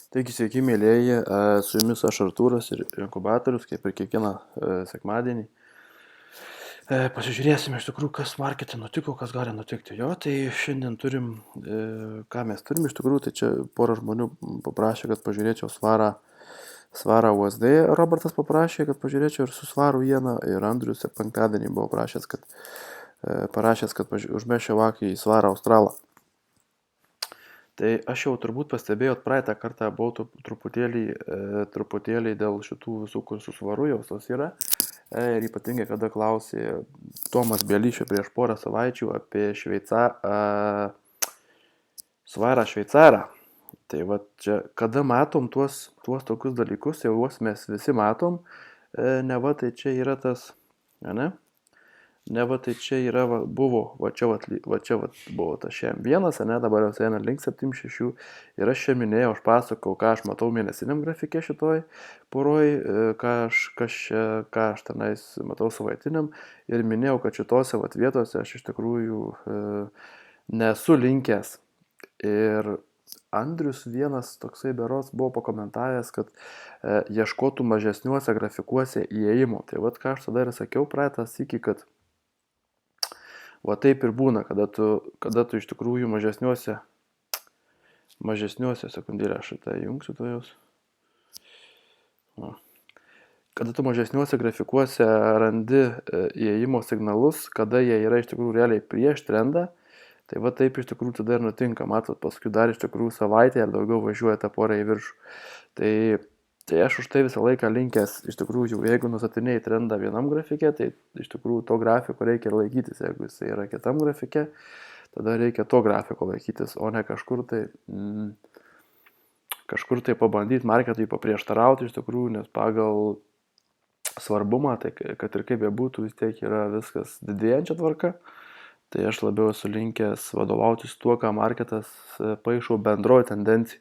Taigi, sveiki, mėlyjeji, su jumis aš Artūras ir inkubatorius, kaip ir kiekvieną sekmadienį. Pasižiūrėsime iš tikrųjų, kas markete nutiko, kas gali nutikti. Jo, tai šiandien turim, ką mes turim iš tikrųjų, tai čia pora žmonių paprašė, kad pažiūrėčiau svarą USD. Robertas paprašė, kad pažiūrėčiau ir su svaru ieną, ir Andrius penktadienį buvo parašęs, kad užmeščiau akį į svarą Australą. Tai aš jau turbūt pastebėjot praeitą kartą buvau truputėlį dėl šitų visų kursų svarų jau tos yra. Ir ypatingai, kada klausė Tomas Belyšio prieš porą savaičių apie svarą šveicarą. Tai va čia, kada matom tuos tokius dalykus, jau juos mes visi matom, neva tai čia yra tas, ne? Neva tai čia yra, buvo, va čia buvo tas šiandien vienas, ne, dabar jau eina link 7,6 ir aš čia minėjau, aš pasakau, ką aš matau mėnesiniam grafike šitoj poroj, ką aš tenais matau savaitiniam ir minėjau, kad šitose vietose aš iš tikrųjų nesu linkęs. Ir Andrius vienas toksai berods buvo pakomentavęs, kad ieškotų mažesniuose grafikuose įėjimo. Tai vat ką aš tada ir sakiau praeitą sykį, kad va taip ir būna, kada tu iš tikrųjų mažesniuose, sekundėlę aš šitą jungsiu to jos. Kada tu mažesniuose grafikuose randi įėjimo signalus, kada jie yra iš tikrųjų realiai prieš trendą, tai va taip iš tikrųjų tada ir nutinka, matot, paskui dar iš tikrųjų savaitę ar daugiau važiuoja tą porą į viršų. Tai aš už tai visą laiką linkęs, iš tikrųjų, jeigu nustatinėjai trendą vienam grafike, tai iš tikrųjų to grafiko reikia ir laikytis. Jeigu jis yra kitam grafike, tada reikia to grafiko laikytis, o ne kažkur tai pabandyti marketui paprieštarauti iš tikrųjų, nes pagal svarbumą, tai kad ir kaip jie būtų, vis tiek yra viskas didėjančia tvarka. Tai aš labiau esu linkęs vadovautis tuo, ką marketas paišo bendroji tendencija,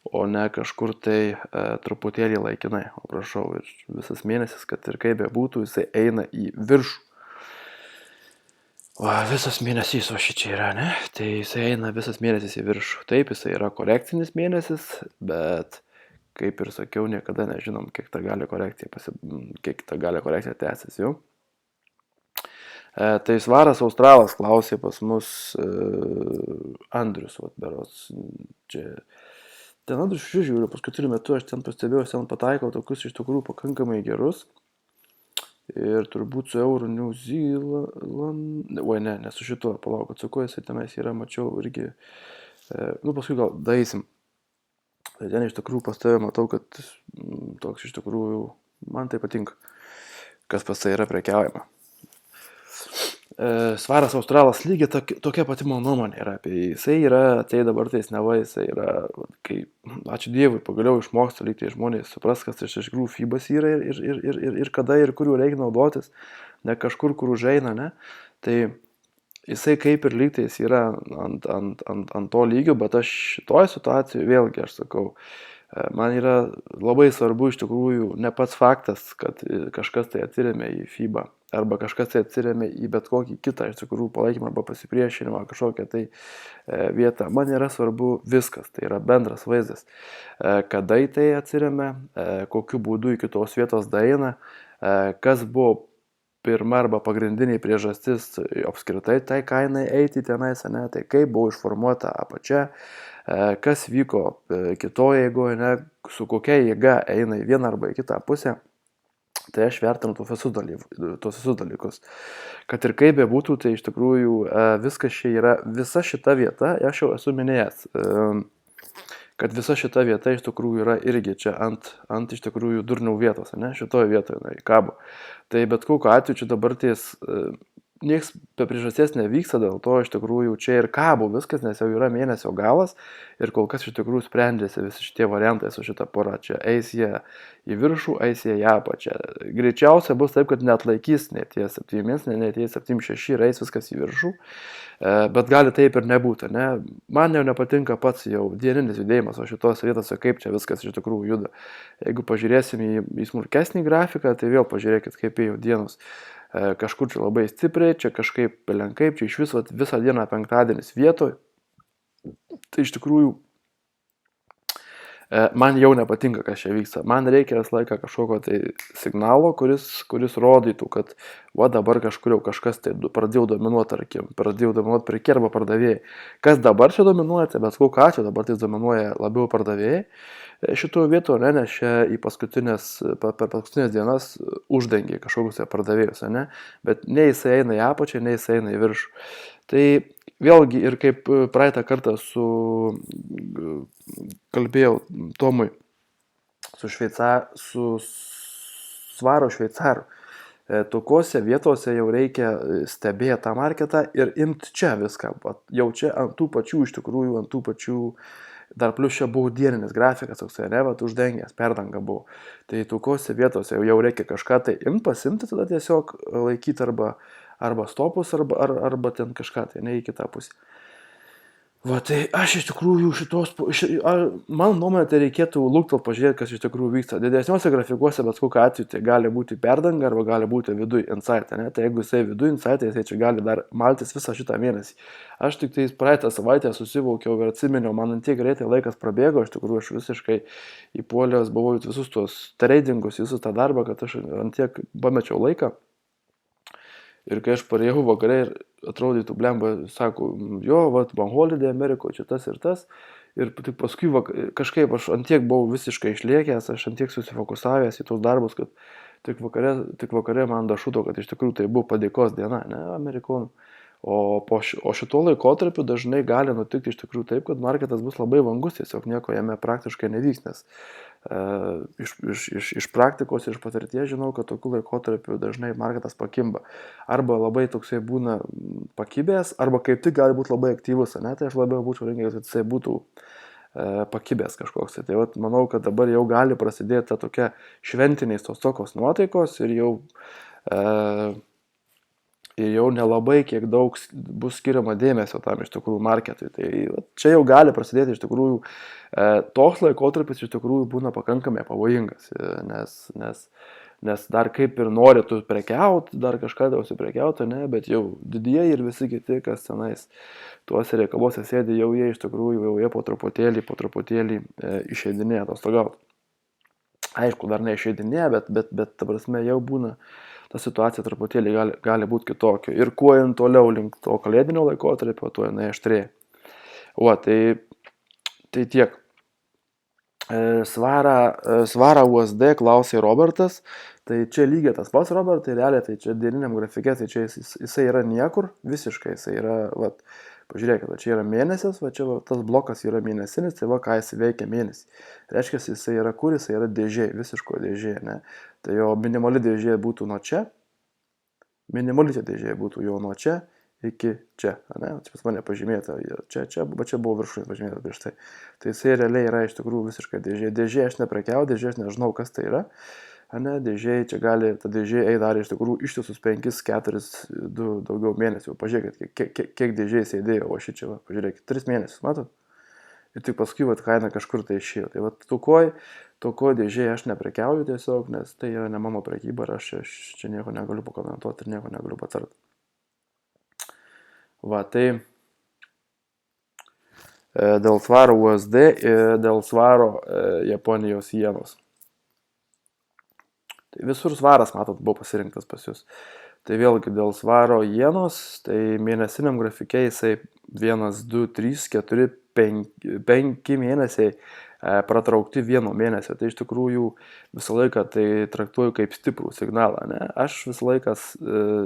o ne kažkur tai truputėlį laikinai. O prašau, ir visas mėnesis, kad ir kaip bebūtų, jisai eina į viršų. O visas mėnesys, o šičia yra, ne? Tai jisai eina visas mėnesis į viršų. Taip, jisai yra korekcinis mėnesis, bet kaip ir sakiau, niekada nežinom, kiek ta gali korekcija tęsis jau. Tai svaras Australas klausė pas mus Andrius, berods, čia. Ten Andrius žiūriu, paskutiniu metu aš ten pastebėjau, ten pataikau tokius iš tikrųjų pakankamai gerus. Ir turbūt su euro New Zealand, ne su šituo, palauk, su kuo jisai tenais yra, mačiau irgi, paskui gal daisim. Tai ten iš tikrųjų pas tave matau, kad toks iš tikrųjų, man tai patinka, kas pas tai yra prekiaujama. Svaras Australas lygiai tokia pati mano nuomonė yra apie jį. Jisai yra, tai dabar tais neva, jisai yra, kai, ačiū Dievui, pagaliau išmoksta lygtai žmonės supras, kas iš tikrųjų FIBAs yra ir kada ir kuriuo reikia naudotis, ne kažkur, kur užeina, ne. Tai jisai kaip ir lygtais yra ant to lygio, bet aš šitoj situacijoje vėlgi, aš sakau, man yra labai svarbu iš tikrųjų ne pats faktas, kad kažkas tai atsiremia į FIBA arba kažkas tai atsiremia į bet kokį kitą iš tikrųjų palaikymą arba pasipriešinimą kažkokią tai vietą. Man yra svarbu viskas, tai yra bendras vaizdas. Kada į tai atsiremia, kokiu būdu iki tos vietos daeina, kas buvo pirma arba pagrindiniai priežastis apskritai tai kainai eiti tenais, ne, tai kaip buvo išformuota apačia, kas vyko kitoje jėgoje, ne, su kokia jėga eina į vieną arba į kitą pusę. Tai aš vertinu tuos visus dalykus. Kad ir kaip bebūtų, tai iš tikrųjų viskas čia yra, visa šita vieta, aš jau esu minėjęs, kad visa šita vieta iš tikrųjų yra irgi čia ant iš tikrųjų durnių vietos, ne, šitoje vietoje kabo. Tai bet kokiu atveju čia dabar nieks be priežasties nevyksta, dėl to iš tikrųjų čia ir kabo viskas, nes jau yra mėnesio galas ir kol kas iš tikrųjų sprendžiasi visi šitie variantai su šita pora. Čia eis jie į viršų, eis jie į apačią. Greičiausia bus taip, kad neatlaikys net tie 7 mėnesiai, net tie 7,6 ir eis viskas į viršų, bet gali taip ir nebūti, ne. Man jau nepatinka pats jau dieninis judėjimas, o šitose vietose kaip čia viskas iš tikrųjų juda. Jeigu pažiūrėsim į smulkesnį grafiką, tai vėl pažiūrėkit, kaip jau dienos. Kažkur čia labai stipriai, čia kažkaip pelenkaip, čia iš visą dieną penktadienis vietoj. Tai iš tikrųjų Man jau nepatinka, kas čia vyksta. Man reikia visą laiką kažkokio tai signalo, kuris rodytų, kad va dabar kažkur jau kažkas tai pradėjo dominuoti, tarkim, pradėjo dominuoti prekė arba pardavėjai. Kas dabar čia dominuoja, tai bet kokiu atveju dabar tai dominuoja labiau pardavėjai šitų vietų, ne, nes čia per paskutinės dienas uždengia kažkokius tai pardavėjus, ne, bet nei jisai eina į apačią, nei jisai eina į viršų. Tai vėlgi ir kaip praeitą kartą kalbėjau Tomui, su svaro šveicaru, tokiuose vietose jau reikia stebėti tą marketą ir imti čia viską, jau čia ant tų pačių, iš tikrųjų, ant tų pačių, dar plus čia buvo dieninis grafikas, toksai, ne, vat uždengęs, perdanga buvo. Tai tokiuose vietose jau reikia kažką tai pasimti, tada tiesiog laikyti arba stopus, arba ten kažką tai, ne į kitą pusę. Va, tai aš iš tikrųjų mano nuomonė, tai reikėtų luktelti pažiūrėti, kas iš tikrųjų vyksta. Didesniuose grafikuose, bet kokiu atveju, tai gali būti perdanga arba gali būti viduj insight, ne? Tai jeigu jisai viduj insight, tai čia gali dar maltis visą šitą mėnesį. Aš tik tai praeitą savaitę susivaukiau ir atsiminiau, man ant tiek greitai laikas prabėgo, iš tikrųjų aš visiškai įpuolęs buvau visus tuos tradingus, visus tą darbą, kad aš ant tiek pamečiau laiką. Ir kai aš parėjau vakare ir atrodytų, blemba, sako, jo, vat, man holiday Amerikoje, čia tas ir tas. Ir tik paskui kažkaip aš ant tiek buvau visiškai išliekęs, aš ant tiek susifokusavęs į tos darbus, kad tik vakare man dašuto, kad iš tikrųjų tai buvo padėkos diena, ne, amerikonų. O šito laikotarpiu dažnai gali nutikti iš tikrųjų taip, kad marketas bus labai vangus, tiesiog nieko jame praktiškai nevyks, nes iš praktikos ir iš patirties žinau, kad tokiu laikotarpiu dažnai marketas pakimba. Arba labai toksai būna pakibęs, arba kaip tik gali būti labai aktyvus, ne? Tai aš labiau būčiau linkęs, kad jisai būtų pakibęs kažkoks. Tai vat, manau, kad dabar jau gali prasidėti ta tokia šventiniais tos tokios nuotaikos ir jau nelabai kiek daug bus skiriama dėmesio tam iš tikrųjų marketui. Tai čia jau gali prasidėti iš tikrųjų, toks laikotarpis iš tikrųjų būna pakankamai pavojingas, nes dar kaip ir nori tu prekiauti, dar kažką dausi prekiauti, ne, bet jau didieji ir visi kiti, kas tenais tuose reikaluose sėdi, jau jie iš tikrųjų, jau jie po truputėlį išeidinėja atostogauti. Aišku, dar neišeidinėja, bet ta prasme jau būna ta situacija truputėlį gali būti kitokia. Ir kuo jin toliau link to kalėdinio laikotarpio, tuo jinai aštrėja. O, tai tiek. Svarą USD klausė Robertas. Tai čia lygiai tas pats, Robertai, realiai, tai čia dieniniam grafike, tai čia jisai yra niekur, visiškai jisai yra, vat, pažiūrėkit, va, čia yra mėnesis, va, čia va, tas blokas yra mėnesinis, tai va, ką jis veikia mėnesį. Reiškia, jisai yra kur, jisai yra dėžė, visiško dėžė, ne? Tai jo minimali dėžė būtų nuo čia, minimali dėžė būtų jo nuo čia iki čia, ne? Čia pas mane pažymėta, čia buvo viršūnė pažymėta prieš tai. Tai jisai realiai yra iš tikrųjų visiškai dėžė. Dėžė aš neprekiauju, dėžė aš nežinau, kas tai yra. Ne, dėžėjai čia gali, ta dėžėjai dar iš tikrųjų ištisus 5, 4, 2 daugiau mėnesių. Pažiūrėkit, kiek dėžėjai sėdėjo, o šį čia, va, pažiūrėkit, 3 mėnesius, matot? Ir tik paskui, va, kaina kažkur tai išėjo. Tai, va, tokoj dėžėjai aš neprekiauju tiesiog, nes tai yra ne mano prekyba ir aš čia nieko negaliu pakomentuoti ir nieko negaliu patarti. Va, tai dėl svaro USD ir dėl svaro Japonijos jenos. Tai visur svaras, matot, buvo pasirinktas pas jūs. Tai vėlgi dėl svaro jenos, tai mėnesiniam grafike jisai 1, 2, 3, 4, 5 mėnesiai pratraukti vieno mėnesio. Tai iš tikrųjų visą laiką tai traktuoju kaip stiprų signalą. Ne? Aš visą laiką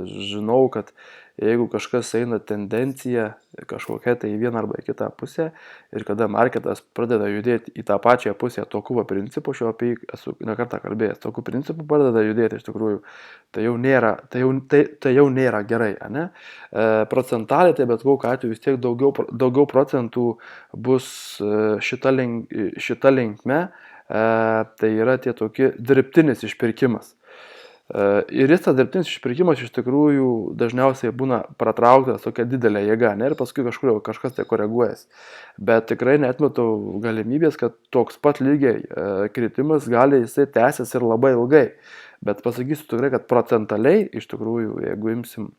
žinau, kad jeigu kažkas eina tendencija kažkokia tai į vieną arba į kitą pusę ir kada marketas pradeda judėti į tą pačią pusę tokiu principu, šio apie jį esu nekartą kalbėjęs, tokiu principu pradeda judėti iš tikrųjų, tai jau nėra gerai, ne? Procentaliai, tai bet kokiu atveju vis tiek daugiau procentų bus šita linkme, tai yra tie tokie dirbtinis išpirkimas. Ir tas dirbtinis išpirkimas iš tikrųjų dažniausiai būna pratrauktas tokia didelė jėga, ne, ir paskui kažkas tai koreguojas. Bet tikrai neatmetu galimybės, kad toks pat lygiai kritimas gali jisai tęsis ir labai ilgai. Bet pasakysiu tikrai, kad procentaliai iš tikrųjų, jeigu imsim,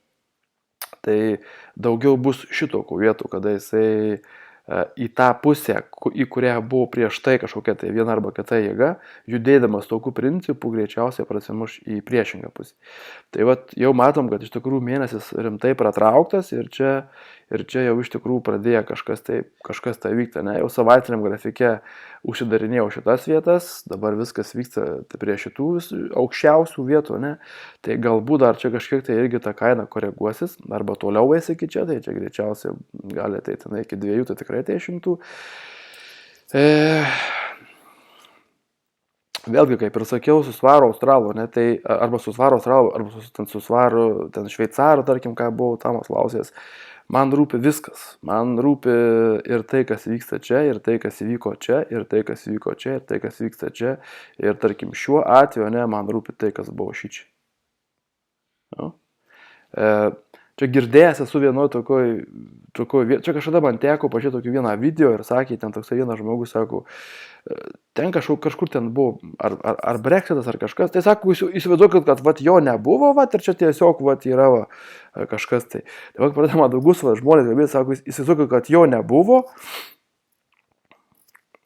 tai daugiau bus šitokių vietų, kada jisai į tą pusę, į kurią buvo prieš tai kažkokia tai viena arba kita jėga, judėdamas tokiu principu greičiausiai prasimuš į priešingą pusę. Tai vat jau matom, kad iš tikrųjų mėnesis rimtai pratrauktas ir čia jau iš tikrųjų pradėjo kažkas tai vykti, ne? Jau savaitiniam grafike užsidarinėjau šitas vietas, dabar viskas vyksta prie šitų aukščiausių vietų, ne? Tai galbūt dar čia kažkiek tai irgi ta kaina koreguosis, arba toliau eis iki čia, tai čia greičiausiai gali ateiti iki 2, tai tikrai tai 100. Vėlgi, kaip ir sakiau, su svaru australu, ne, tai arba su svaru australu, arba su svaru ten šveicaru, tarkim, ką buvau Tamas Lausės, man rūpi viskas. Man rūpi ir tai, kas vyksta čia, ir tai, kas įvyko čia, ir tai, kas įvyko čia, ir tai, kas vyksta čia. Ir tarkim, šiuo atveju, ne, man rūpi tai, kas buvo šičia. No? Čia girdėjęs esu vienoje tokoj, čia kažkada man teko pažiūrėti tokį vieną video ir sakė, ten toksai vienas žmogus sako, ten kažkur ten buvo, ar Brexitas, ar kažkas, tai sako, įsivaizduokit, kad vat, jo nebuvo, vat, ir čia tiesiog vat, yra kažkas tai. Tai vat, pradėjama daugus žmonės kalbėti, sako, įsivaizduokit, kad jo nebuvo.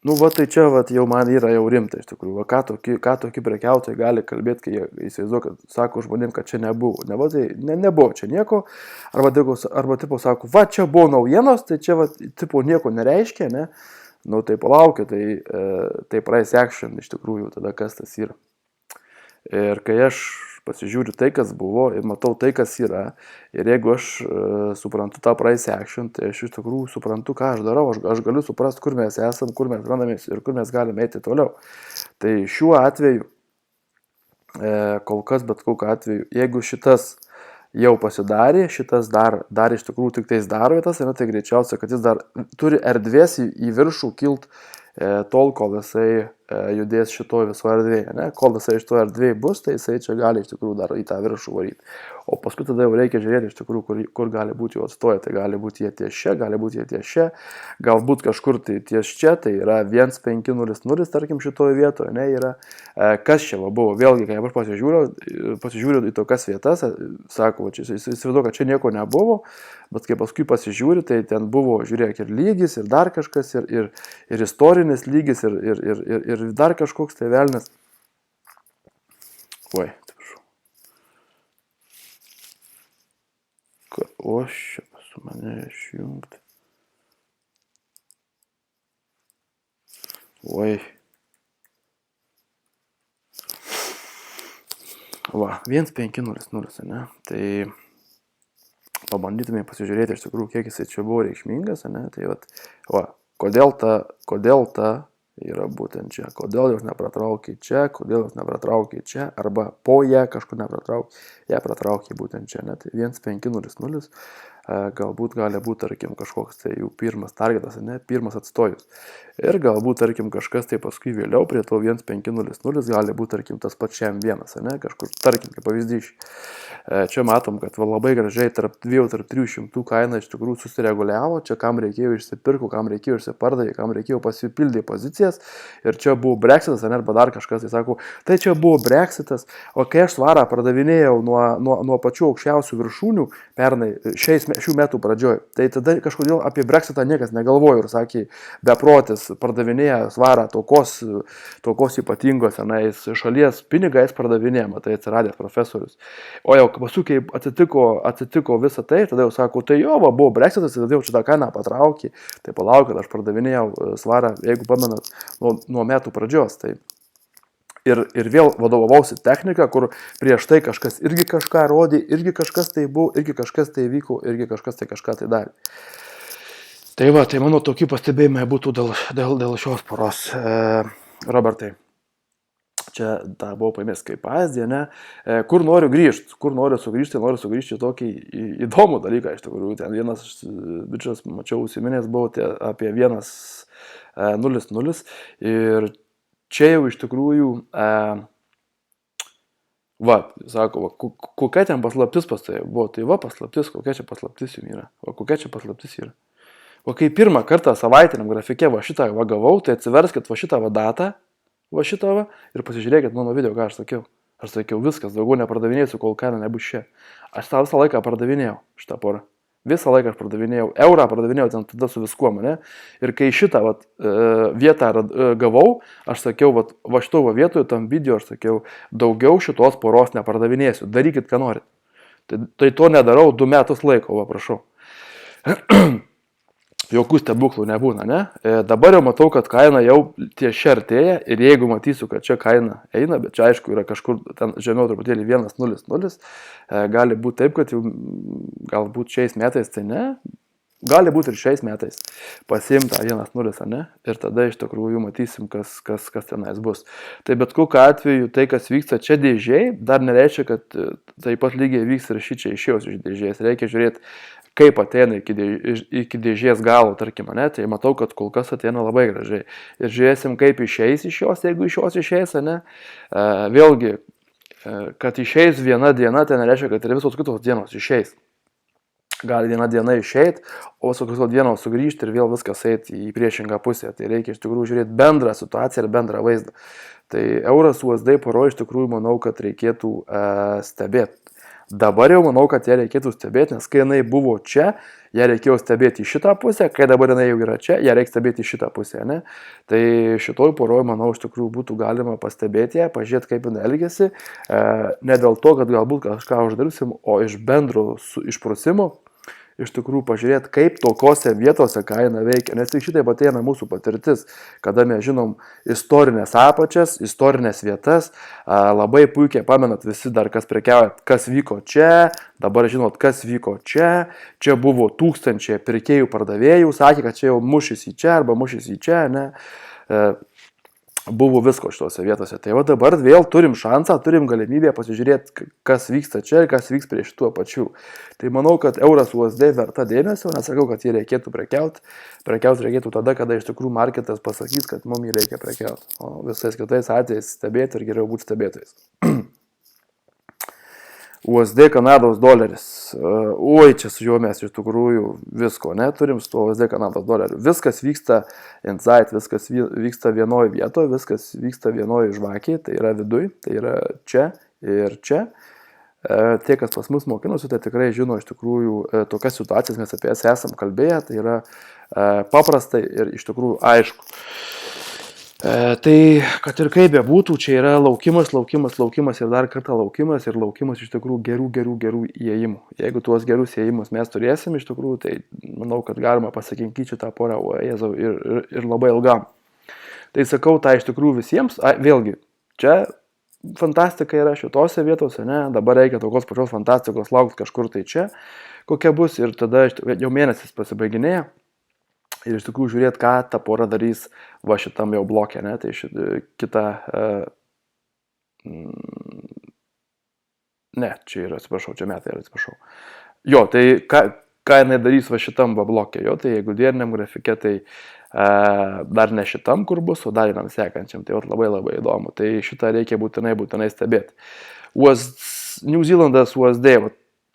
Nu, va, tai čia, va, jau man yra jau rimta, iš tikrųjų. Va, ką tokie prekiautojai gali kalbėti, kai jie įsivaizduoja, kad sako žmonėm, kad čia nebuvo. Ne, va, tai nebuvo čia nieko. Arba tipo sako, va, čia buvo naujienos, tai čia, va, tipo nieko nereiškia, ne? Nu, tai palaukit, tai price action, iš tikrųjų, tada kas tas yra. Ir kai aš pasižiūriu tai, kas buvo, ir matau tai, kas yra, ir jeigu aš suprantu tą price action, tai aš iš tikrųjų suprantu, ką aš darau, aš galiu suprasti, kur mes esam, kur mes randamės ir kur mes galime eiti toliau. Tai šiuo atveju, kol kas, bet kokiu atveju, jeigu šitas jau pasidarė, šitas dar iš tikrųjų tik tais daro vietas, tai greičiausia, kad jis dar turi erdvės į viršų kilt tol, kol jisai judės šitoje visoje erdvėje. Ne? Kol jisai iš to erdvėje bus, tai jisai čia gali iš tikrųjų dar į tą viršų varyti. O paskui tada jau reikia žiūrėti iš tikrųjų, kur gali būti jų atstoja. Tai gali būti jie ties čia, gali būti jie ties čia, galbūt kažkur tai ties čia, tai yra 1500, tarkim, šitoje vietoje. Ne? Yra, kas čia buvo? Vėlgi, kai aš pasižiūriu į tokias vietas, sako, įsivaizduoju, kad čia nieko nebuvo, bet kai paskui pasižiūri, tai ten buvo, žiūrėk, ir lygis, ir dar kažkas, ir istorinis lygis, ir dar kažkoks tai velnis. Oi, atsiprašau. O, čia su mane išjungti. Oi. Va, 1500, ne? Tai pabandytume pasižiūrėti iš tikrųjų, kiek jisai čia buvo reikšmingas, ne? Tai va, kodėl ta yra būtent čia, kodėl jos nepratraukė čia, kodėl jos nepratraukė čia, arba po ją kažkur nepratraukė, ją pratraukė būtent čia, ne? Tai 1500, galbūt gali būti, tarkim, kažkoks tai jų pirmas targetas, ne, pirmas atstojus. Ir galbūt, tarkim, kažkas tai paskui vėliau prie to 1500 gali būti, tarkim, tas pats šiam vienas, ne, kažkur, tarkim, kaip pavyzdys. Čia matom, kad labai gražiai tarp 200-300 kaina iš tikrųjų susireguliavo, čia kam reikėjo išsipirko, kam reikėjo išsipardavė, kam reikėjo pasipildė pozicijas ir čia buvo Brexitas, ne, arba dar kažkas, tai sako, tai čia buvo Brexitas, o kai aš svarą pardavinėjau nuo pačių aukščiausių viršūnių pernai šių metų pradžioj, tai tada kažkodėl apie Brexitą niekas negalvojo ir sakė, beprotis pardavinėja svarą tokios ypatingos šalies pinigais pardavinėjama, tai atsiradęs profesorius. O jau paskui, kai atsitiko visą tai, tada jau sako, tai jo, buvo Brexitas, tada jau šitą kainą patraukė, tai palaukit, aš pardavinėjau svarą, jeigu pamenat, nuo metų pradžios. Tai ir vėl vadovausi technika, kur prieš tai kažkas irgi kažką rodė, irgi kažkas tai buvo, irgi kažkas tai vyko, irgi kažkas tai kažką tai darė. Tai va, tai mano tokie pastebėjimai būtų dėl šios poros. Robertai, čia tą buvau paėmęs kaip pavyzdį, ne? Kur noriu grįžti, noriu sugrįžti tokį įdomų dalyką, iš tikrųjų. Ten vienas bičias, mačiau, užsiminęs buvo apie 1.0.0 ir čia jau iš tikrųjų, sako, kokia ten paslaptis pas tai buvo, tai paslaptis, kokia čia paslaptis jums yra, kokia čia paslaptis yra. O kai pirmą kartą savaitiniam grafike šitą gavau, tai atsiverskit šitą datą, šitą ir pasižiūrėkit mano video, ką aš sakiau. Aš sakiau, viskas, daugiau nepardavinėsiu, kol kaina nebus čia. Aš tą visą laiką pardavinėjau šitą porą. Visą laiką aš pardavinėjau, eurą pardavinėjau ten tada su viskuo, ne? Ir kai šitą vietą gavau, aš sakiau, va šito vietoje tam video, aš sakiau, daugiau šitos poros nepardavinėsiu, darykit, ką norit. Tai to nedarau 2 metus laiko, va prašau. Jokių stebuklų nebūna, ne? Dabar jau matau, kad kaina jau tiešia artėja ir jeigu matysiu, kad čia kaina eina, bet čia aišku yra kažkur ten žemiau truputėlį 1,00, gali būti taip, kad jau galbūt šiais metais tai ne, gali būti ir šiais metais pasiimta 1,0, ne? Ir tada iš tikrųjų matysim, kas tenais bus. Tai bet kokiu atveju tai, kas vyksta čia dėžiai, dar nereiškia, kad taip pat lygiai vyks ir šičia išėjus iš dėžės. Reikia žiūrėti, kaip ateina iki dėžės galo, tarkim, ne, tai matau, kad kol kas ateina labai gražiai. Ir žiūrėsim, kaip išeis iš jos, jeigu iš jos išeis, ne. Vėlgi, kad išeis viena diena, tai nereiškia, kad ir visos kitos dienos išeis. Gali viena diena išeiti, o visos kitos dienos sugrįžti ir vėl viskas eiti į priešingą pusę. Tai reikia iš tikrųjų žiūrėti bendrą situaciją ir bendrą vaizdą. Tai euras USD poro iš tikrųjų manau, kad reikėtų stebėti. Dabar jau manau, kad ją reikėtų stebėti, nes kai jinai buvo čia, ją reikėjo stebėti į šitą pusę, kai dabar jinai jau yra čia, ją reikia stebėti į šitą pusę, ne? Tai šitoj poroj, manau, iš tikrųjų būtų galima pastebėti ją, pažiūrėti, kaip jinai elgesi, ne dėl to, kad galbūt kažką uždirbsim, o iš bendro išprusimo, iš tikrųjų pažiūrėti, kaip tokiose vietose kaina veikia, nes tik šitai ateina mūsų patirtis, kada mes žinom istorinės apačias, istorinės vietas, labai puikiai pamenat visi dar, kas prekiauja, kas vyko čia, dabar žinot, kas vyko čia buvo tūkstančiai pirkėjų pardavėjų, sakė, kad čia jau mušys į čia arba mušys į čia, ne, buvo visko šitose vietose. Tai va dabar vėl turim šansą, turim galimybę pasižiūrėti, kas vyksta čia ir kas vyks prie šitų apačių. Tai manau, kad euras USD verta dėmesio, nesakau, kad jį reikėtų prekiauti. Prekiauti reikėtų tada, kada iš tikrųjų marketas pasakys, kad mums jį reikia prekiauti. O visais kitais atvejais stebėti ir geriau būti stebėtojais. USD Kanados doleris. Oi, čia su juo mes iš tikrųjų visko neturim su to USD Kanados doleriu. Viskas vyksta inside, viskas vyksta vienoje vietoje, viskas vyksta vienoje žvakėje, tai yra viduj, tai yra čia ir čia. Tie, kas pas mus mokinosi, tai tikrai žino iš tikrųjų tokias situacijas, mes apie jas esam kalbėję, tai yra paprastai ir iš tikrųjų aišku. Tai, kad ir kaip bebūtų, čia yra laukimas ir dar kartą laukimas ir laukimas iš tikrųjų gerų įėjimų. Jeigu tuos gerus įėjimus mes turėsim iš tikrųjų, tai manau, kad galima pasakinkyti tą porą ir labai ilgam. Tai sakau, tai iš tikrųjų visiems, vėlgi, čia fantastika yra šitose vietose, ne, dabar reikia tokios pačios fantastikos laukti kažkur tai čia, kokia bus ir tada jau mėnesis pasibaiginėja. Ir iš tikrųjų žiūrėti, ką ta pora darys va šitam jau blokė, ne, tai kita, ne, čia yra, atsiprašau, čia metai yra, atsiprašau. Jo, tai ką jinai darys va šitam va blokė, jo, tai jeigu dieniniam grafike, tai dar ne šitam, kur bus, o dar vienam sekančiam, tai labai įdomu, tai šitą reikia būtinai stebėti. New Zealandas USD,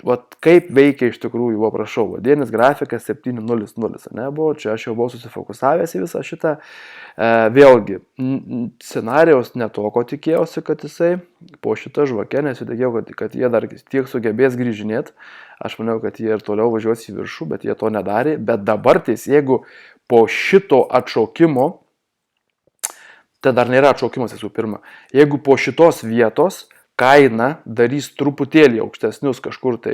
vat kaip veikia iš tikrųjų, va prašau, dienis grafikas 7.00, ne, buvo, čia aš jau buvau susifokusavęs į visą šitą, vėlgi, scenarijaus netoko tikėjausi, kad jisai po šitą žvakę, nes jau tikėjau, kad jie dar tiek sugebės grįžinėti, aš maniau, kad jie ir toliau važiuos į viršų, bet jie to nedarė, bet dabar tais, jeigu po šito atšaukimo, tai dar nėra atšaukimas visų pirma, jeigu po šitos vietos kaina darys truputėlį aukštesnius kažkur tai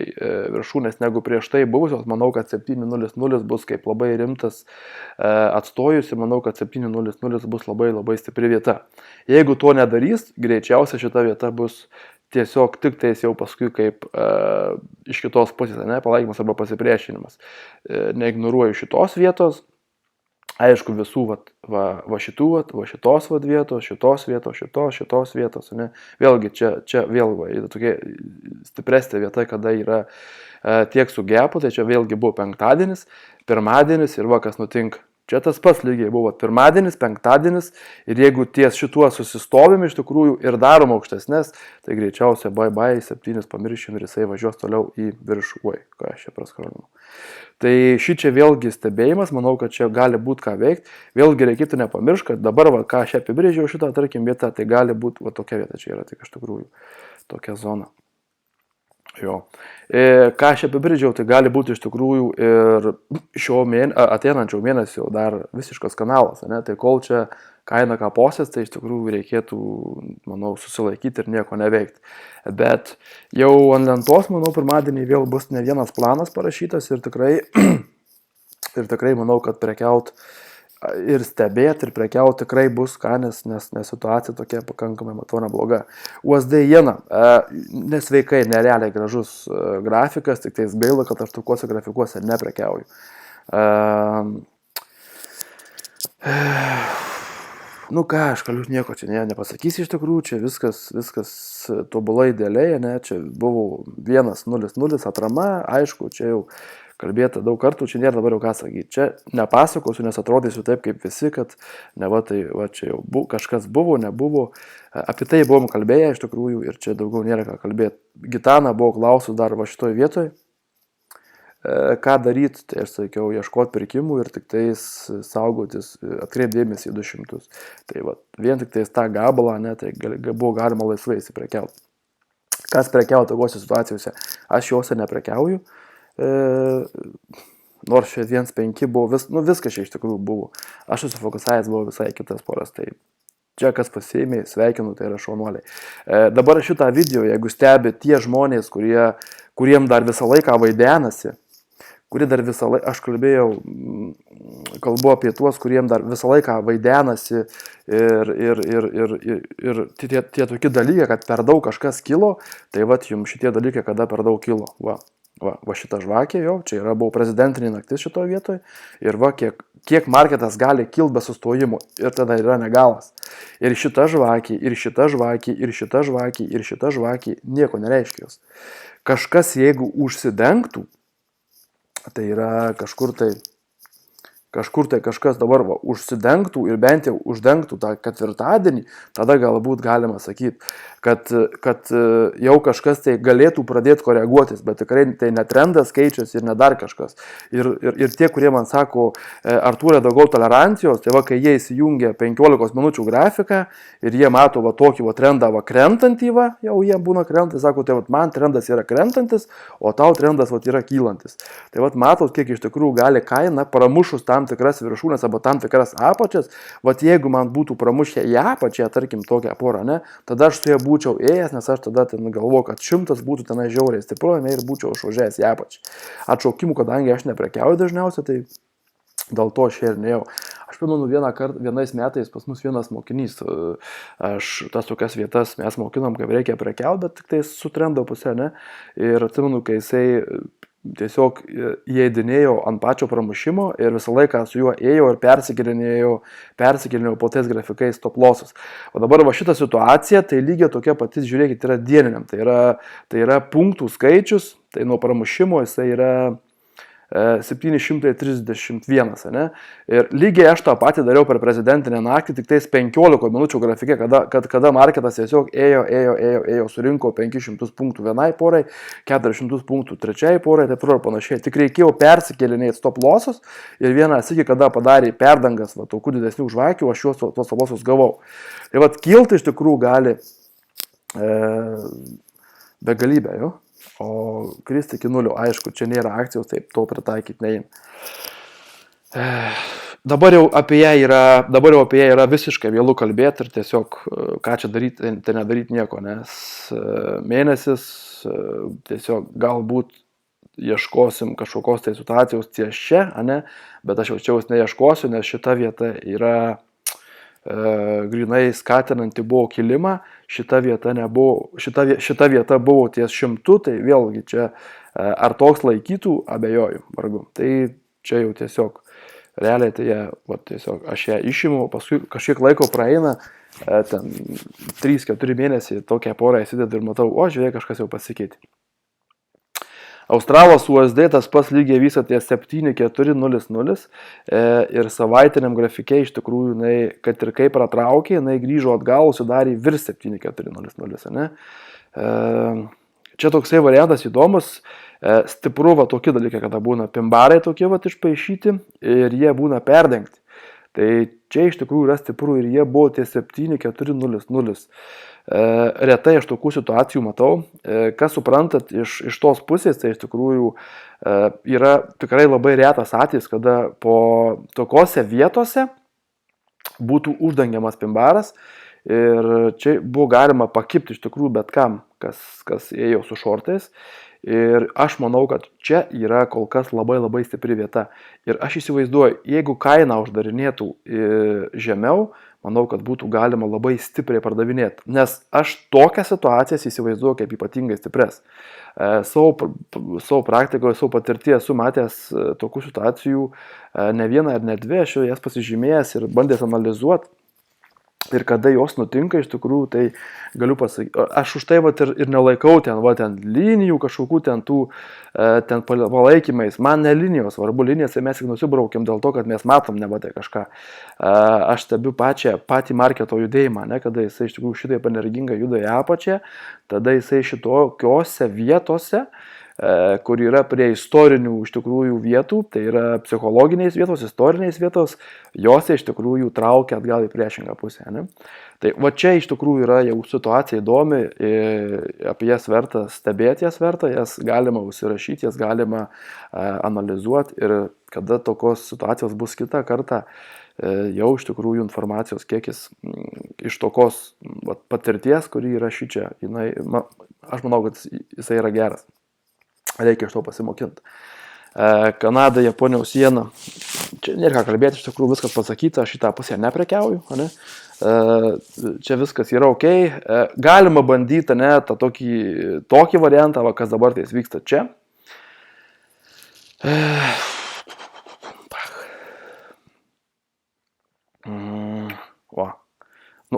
viršūnės negu prieš tai buvusios, manau, kad 7.00 bus kaip labai rimtas atstojus ir manau, kad 7.00 bus labai stipri vieta. Jeigu to nedarys, greičiausia šita vieta bus tiesiog tik tais jau paskui kaip iš kitos pusės, ne, palaikymas arba pasipriešinimas. Neignoruoju šitos vietos. Aišku, visų va šitos vietos, šitos vietos, ne? Vėlgi, čia vėl tokia stipresnė vieta, kada yra tiek su gepu, tai čia vėlgi buvo penktadienis, pirmadienis ir kas nutinka. Čia tas pats lygiai buvo pirmadienis, penktadienis ir jeigu ties šituo susistovim iš tikrųjų ir darom aukštesnės, tai greičiausiai bye 7 pamiršim ir jisai važiuos toliau į viršų. Oi, ką aš čia praskrolinau. Tai šį čia vėlgi stebėjimas, manau, kad čia gali būti ką veikti. Vėlgi reikėtų nepamiršti, kad dabar, ką aš apibrėžiau šitą, tarkim, vietą, tai gali būti tokia vieta čia yra, tik iš tikrųjų tokia zona. Jo. Ką aš apibrėžiau, tai gali būti iš tikrųjų ir ateinančio mėnesio dar visiškas kanalas, ne? Tai kol čia kaina kaposės, tai iš tikrųjų reikėtų, manau, susilaikyti ir nieko neveikti. Bet jau ant lentos, manau, pirmadienį vėl bus ne vienas planas parašytas ir tikrai, ir tikrai manau, kad prekiaut ir stebėti, ir prekiauti tikrai bus ką, nes situacija tokia pakankamai, matau, nebloga. USD jena, nesveikai, nerealiai gražus grafikas, tik tais gaila, kad aš tokiuose grafikuose neprekiauju. Nu ką, aš galiu nieko čia nepasakysiu iš tikrųjų, čia viskas tobulai idealiai, ne, čia buvo 1.00 atrama, aišku, čia jau kalbėta daug kartų, čia nėra dabar jau ką sakyti. Čia nepasakosiu, nes atrodysiu taip kaip visi, kad ne va tai va čia jau kažkas buvo, nebuvo. Apie tai buvom kalbėję iš tikrųjų ir čia daugiau nėra ką kalbėti. Gitana buvo klausus dar va šitoj vietoj, ką daryti, tai aš sakiau, ieškoti pirkimų ir tik tais saugotis, atkreipdėmėsi į 200. Tai va, vien tik tais tą gabalą, ne, tai buvo galima laisvai įsiprekiauti. Kas prekiauja tokiuose situacijose? Aš juose neprekiauju. Nors čia 1.5 buvo, viskas čia iš tikrųjų buvo. Aš susifokusavęs buvo visai kitas poras, tai čia kas pasiėmė, sveikinu, tai yra šaunuoliai. Dabar šitą video, jeigu stebi tie žmonės, kuriem dar visą laiką vaidenasi, aš kalbu apie tuos, kuriem dar visą laiką vaidenasi ir tie tokie dalykai, kad per daug kažkas kilo, tai vat jums šitie dalykai, kada per daug kilo, va šita žvakė, jo, čia buvo prezidentinė naktis šitoje vietoje ir va kiek marketas gali kilti be sustojimo ir tada yra negalas. Ir šita žvakė, ir šita žvakė, ir šita žvakė, ir šita žvakė nieko nereiškia jos. Kažkas jeigu užsidengtų, tai yra kažkur tai kažkas dabar užsidengtų ir bent jau uždengtų tą ketvirtadienį, tada galbūt galima sakyti, kad jau kažkas tai galėtų pradėti koreguotis, bet tikrai tai ne trendas keičiasi ir ne dar kažkas. Ir tie, kurie man sako, Artūrė daugiau tolerancijos, tai va, kai jie įsijungia 15 minučių grafiką ir jie mato va tokį va trendą va krentantį, va, jau jie būna krentantis, sako, tai va man trendas yra krentantis, o tau trendas va yra kylantis. Tai va matot, kiek iš tikrųjų gali kaina pramušus tam tikras viršūnės arba tam tikras apačias, va jeigu man būtų pramušę į apačią, tarkim, tokią porą, ne, tada aš su jie būčiau ėjęs, nes aš tada ten galvoju, kad 100 būtų tenai žiauriai stipru, ne, ir būčiau išvažiavęs į apačią. Atšaukimų, kadangi aš neprekiauju dažniausiai, tai dėl to aš ir nejau. Aš pamenu vienais metais pas mus vienas mokinys, tas tokias vietas mes mokinom, kaip reikia prekiauti, bet tik tai su trendo pusė, ne, ir atsimenu, kai jisai tiesiog įeidinėjo ant pačio pramušimo ir visą laiką su juo ėjo ir persikėlinėjo po tais grafikais stop lossus. O dabar va šitą situaciją, tai lygiai tokia pati, žiūrėkit, yra dieniniam. Tai yra punktų skaičius, tai nuo pramušimo jisai yra 731, ne? Ir lygiai aš tą patį dariau per prezidentinę naktį, tik tais 15 minučių grafike, kada marketas tiesiog ėjo, surinko 500 punktų vienai porai, 400 punktų trečiai porai, taip ir panašiai. Tik reikėjo persikėlinėti stop lossus ir vieną sykį, kada padarė perdangas, va, tokių didesnių žvakių, aš juos tos stop lossus gavau. Tai va, kilti iš tikrųjų gali begalybę, jo. O kristi iki nulio, aišku, čia nėra akcijos, taip to pritaikyti neįm. Dabar jau apie ją yra visiškai vėlu kalbėti ir tiesiog ką čia daryti, tai nedaryti nieko, nes mėnesis tiesiog galbūt ieškosim kažkokios tai situacijos ties čia, ne, bet aš jau neieškosiu, nes šita vieta yra grinai skatinanti buvo kilimą, šita vieta buvo ties 100, tai vėlgi čia ar toks laikytų, abejoju, vargu. Tai čia jau tiesiog realiai tai tiesiog aš ją išimu, paskui kažkiek laiko praeina, ten 3-4 mėnesiai tokią porą įsidedu ir matau, o žiūrėk, kažkas jau pasikeitė. Australas USD tas pas lygiai visą ties 7.400 ir savaitiniam grafike iš tikrųjų, kad ir kaip pratraukė, grįžo atgal, sudarė virš 7.400, ne? Čia toksai variantas įdomus, stipru va tokie dalykai, kada būna pimbarai tokie va išpaišyti ir jie būna perdengti. Tai čia iš tikrųjų yra stipru ir jie buvo tie 7-4-0-0. Retai aš tokių situacijų matau. Kas suprantat iš tos pusės, tai iš tikrųjų yra tikrai labai retas atvejis, kada po tokiose vietose būtų uždengiamas pimbaras ir čia buvo galima pakipti iš tikrųjų bet kam, kas ėjo su šortais. Ir aš manau, kad čia yra kol kas labai labai stipri vieta. Ir aš įsivaizduoju, jeigu kainą uždarinėtų žemiau, manau, kad būtų galima labai stipriai pardavinėti. Nes aš tokias situacijas įsivaizduoju kaip ypatingai stipres. Savo praktikoje, savo patirtyje esu matęs tokių situacijų ne vieną ir ne dvi, aš jas pasižymėjęs ir bandęs analizuoti. Ir kada jos nutinka, iš tikrųjų, tai galiu pasakyti, aš už tai ir nelaikau ten linijų kažkokių ten palaikymais. Man ne linijos, svarbu linijas, tai mes tik nusibraukiam dėl to, kad mes matom kažką. Aš stebiu patį marketo judėjimą, kada jisai iš tikrųjų šitaip energingai juda į apačią, tada jisai šitokiose vietose, kur yra prie istorinių iš tikrųjų vietų, tai yra psichologinės vietos, istorinės vietos, jos iš tikrųjų traukia atgal į priešingą pusę. Ne? Tai va čia iš tikrųjų yra jau situacija įdomi, apie jas verta stebėti, jas galima užsirašyti, jas galima analizuoti ir kada tokios situacijos bus kitą kartą, jau iš tikrųjų informacijos kiekis iš tokios patirties, kuri yra šičia, aš manau, kad jisai yra geras. Reikia iš to pasimokinti. Kanada, Japonijos siena. Čia nėra ką kalbėti, iš tikrųjų viskas pasakyta, aš šitą pusę neprekiauju. Ne? Čia viskas yra ok. Galima bandyti tą tokį variantą, kas dabar tai vyksta čia.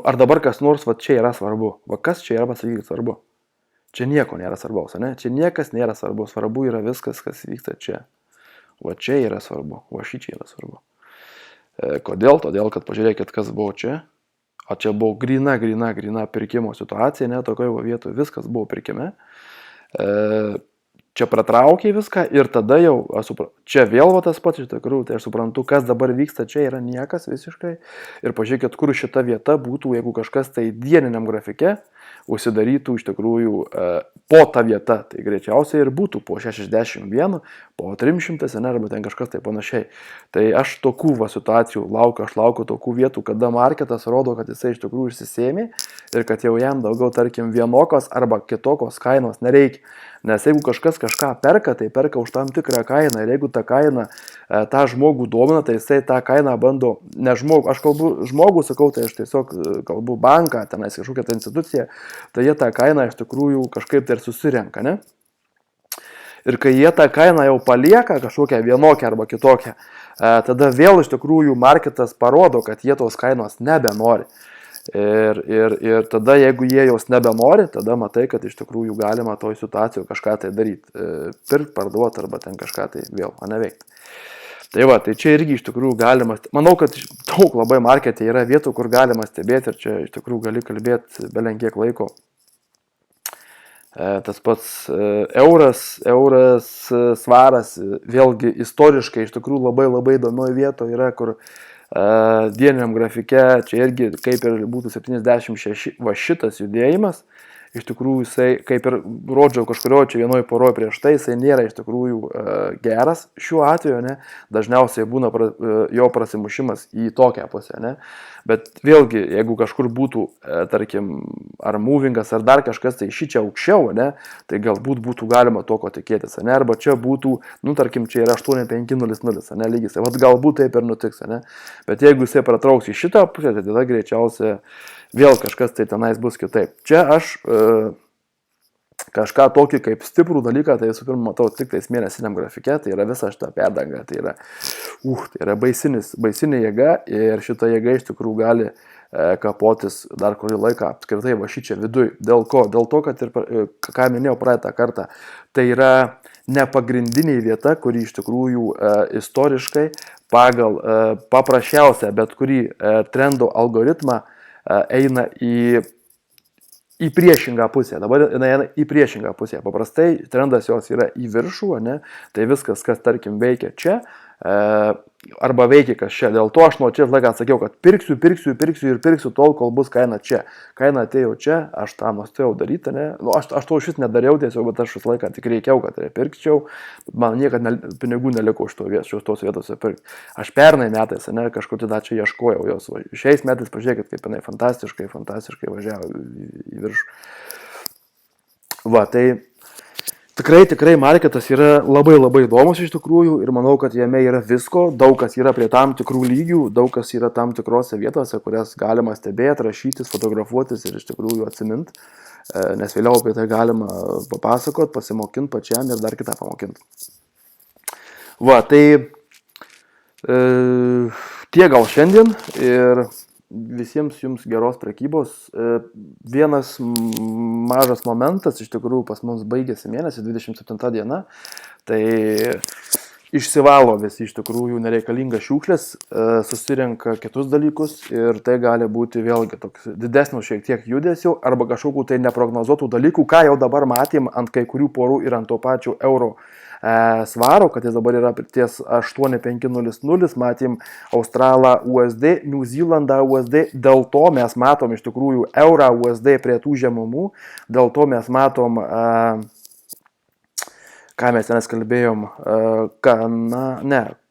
Ar dabar kas nors čia yra svarbu? Kas čia yra pasakyti svarbu? Čia nieko nėra svarbaus, ne? Čia niekas nėra svarbu. Svarbu yra viskas, kas vyksta čia. Čia yra svarbu. Šičia yra svarbu. Kodėl? Todėl, kad pažiūrėkit, kas buvo čia. O čia buvo grina pirkimo situacija, ne tokioje vietoje. Viskas buvo pirkime. Čia pratraukė viską ir tada jau, čia vėl tas pats iš tikrųjų, tai aš suprantu, kas dabar vyksta čia yra niekas visiškai. Ir pažiūrėkit, kur šita vieta būtų, jeigu kažkas tai dieniniam grafike užsidarytų iš tikrųjų po tą vietą, tai greičiausiai ir būtų po 61, po 300, arba ten kažkas tai panašiai. Tai aš tokių situacijų laukiu, aš laukiu tokių vietų, kada marketas rodo, kad jisai iš tikrųjų išsisėmė ir kad jau jam daugiau, tarkim, vienokios arba kitokios kainos nereikia. Nes jeigu kažkas kažką perka, tai perka už tam tikrą kainą ir jeigu ta kaina tą žmogų domina, tai jisai tą kainą bando, ne žmogų, aš kalbu žmogų, sakau, tai aš tiesiog kalbu banką, tenais kažkokią tą instituciją, tai jie tą kainą iš tikrųjų kažkaip tai ir susirenka, ne? Ir kai jie tą kainą jau palieka kažkokią vienokią arba kitokią, tada vėl iš tikrųjų marketas parodo, kad jie tos kainos nebenori. Ir tada, jeigu jie jos nebenori, tada matai, kad iš tikrųjų galima toj situacijoje kažką tai daryti. Pirkt, parduoti arba ten kažką tai vėl neveikti. Tai čia irgi iš tikrųjų galima, manau, kad daug labai markete yra vietų, kur galima stebėti ir čia iš tikrųjų gali kalbėti belenkiek laiko. Tas pats euras, svaras, vėlgi istoriškai iš tikrųjų labai labai įdomioje vietoje yra, kur dieniniam grafike, čia irgi kaip ir būtų 76, šitas judėjimas, iš tikrųjų jisai, kaip ir rodžiau kažkurio čia vienoje poroje prieš tai, jisai nėra iš tikrųjų geras šiuo atveju, ne? Dažniausiai būna jo prasimušimas į tokią pusę, ne? Bet vėlgi, jeigu kažkur būtų, tarkim, ar movingas, ar dar kažkas, tai šičia aukščiau, ne? Tai galbūt būtų galima to, ko tikėtis, ne? Arba čia būtų, tarkim, čia yra 8500, ne, lygis, galbūt taip ir nutiks, ne? Bet jeigu jisai pratrauks į šitą pusę, tai tada greičiausiai vėl kažkas tai tenais bus kitaip. Čia aš kažką tokį kaip stiprų dalyką, tai visų pirma matau tik tais mėnesiniam grafike, tai yra visa šita perdanga, tai yra baisinė jėga ir šita jėga iš tikrųjų gali kapotis dar kurį laiką apskritai va šičia viduj. Dėl ko? Dėl to, kad ir, ką minėjau praeitą kartą, tai yra nepagrindinė vieta, kuri iš tikrųjų istoriškai pagal paprasčiausią bet kurį trendo algoritmą eina į priešingą pusę. Dabar jinai eina į priešingą pusę. Paprastai trendas jos yra į viršų, ne? Tai viskas, kas tarkim veikia čia, arba veikia kas čia. Dėl to aš nuo čia laiką atsakiau, kad pirksiu tol, kol bus kaina čia. Kaina atėjo čia, aš tą nustojau daryti, ne? Nu, aš to šis nedariau tiesiog, bet aš vis laiką tik reikėjau, kad pirkčiau. Man niekad pinigų neliko už tos vietose pirkti. Aš pernai metais, ne, kažkur tada čia ieškojau jos. Šiais metais pažiūrėkit, kaip jinai fantastiškai važiavo į viršų. Va, tai tikrai marketas yra labai įdomus iš tikrųjų ir manau, kad jame yra visko, daug kas yra prie tam tikrų lygių, daug kas yra tam tikrose vietose, kurias galima stebėti, rašytis, fotografuotis ir iš tikrųjų atsiminti, nes vėliau apie tai galima papasakot, pasimokinti pačiam ir dar kitą pamokinti. Va, tai tiek gal šiandien ir visiems jums geros prekybos. Vienas mažas momentas, iš tikrųjų pas mums baigėsi mėnesį, 27 diena, tai išsivalo visi iš tikrųjų nereikalingas šiukšlės, susirenka kitus dalykus ir tai gali būti vėlgi toks didesnio šiek tiek judesio arba kažkokių tai neprognozuotų dalykų, ką jau dabar matėm ant kai kurių porų ir ant to pačio euro svaro, kad jis dabar yra ties 8500, matėm Australą USD, New Zealandą USD, dėl to mes matom iš tikrųjų eurą USD prie tų žemumų, dėl to mes matom, ką mes tenais kalbėjom,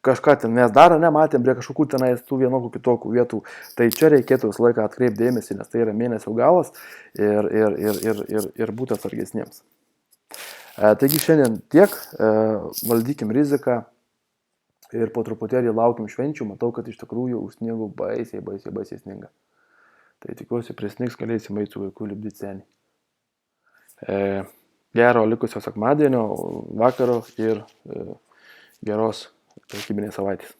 kažką ten mes dar nematėm prie kažkokių tenais tų vienokių kitokių vietų, tai čia reikėtų visą laiką atkreipti dėmesį, nes tai yra mėnesio galas ir būti atsargesniems. Taigi šiandien tiek, valdykim riziką ir po truputėlį laukim švenčių, matau, kad iš tikrųjų už sniegų baisiai sninga. Tai tikiuosi prisnigs, galėsim eiti su vaiku lipdyti senį. Gero likusio sekmadienio, vakaro ir geros prekybinės savaitės.